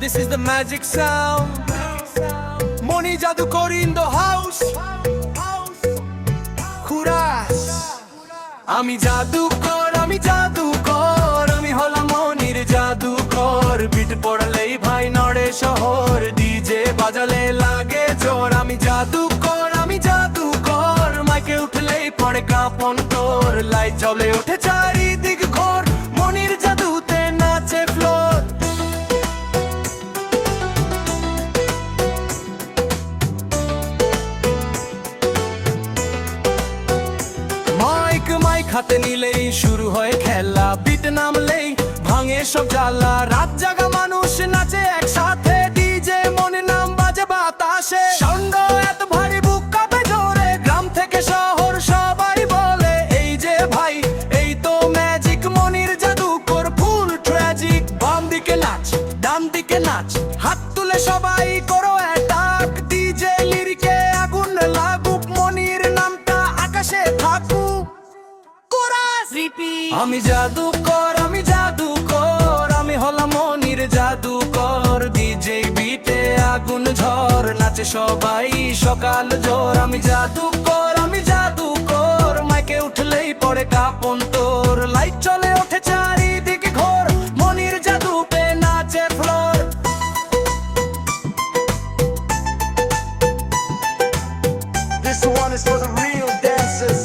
This is the magic sound. Moni Jadukor in the house. Khuras. আমি জাদুকর, আমি জাদুকর, আমি হলাম মনির জাদুকর। বিট পড়লেই ভাই নড়ে শহর, ডিজে বাজালে লাগে জোর। আমি জাদুকর, আমি জাদুকর, মাইকে উঠলেই পড়ে কাঁপন তোর। লাইট জ্বলে ওঠে চারিদিক ঘোর, মনির জাদুতে নাচে ফ্লোর। মাইক হাতে নিলেই শুরু হয় খেলা, বিট নামলেই ভাঙে সব জ্বালা। রাত জাগা মানুষ নাচে একসাথে, ডিজে মনে নাম বাজে বাতাসে। সাউন্ড এত ভারী বুক কাঁপে জোরে, গ্রাম থেকে শহর সবাই বলে এই যে ভাই এই তো ম্যাজিক মনির জাদুকর। ফুল ট্র্যাজিক, বাম দিকে নাচ ডান দিকে নাচ, হাত তুলে সবাই করো অ্যাটাক। ডিজে লিরিকে আগুন লাগুক, মনির নামটা আকাশে থাকুক। আমি জাদুকর, আমি জাদুকর, আমি হলাম মনির জাদুকর। ডিজে বিটে আগুন ঝড়, নাচে সবাই সকাল জোর। আমি জাদুকর, আমি জাদুকর, মাইকে উঠলেই পড়ে কাঁপন তোর। লাইট চলে ওঠে চারিদিকে ঘোর, মনির জাদুতে নাচে floor. This one is for the real dancers.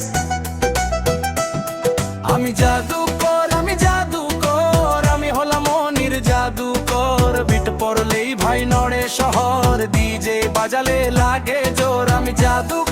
আমি জাদুকর, আমি জাদুকর, আমি হলাম মনির জাদুকর। বিট পড়লেই ভাই নড়ে শহর, ডিজে বাজালে লাগে জোর। আমি জাদুকর।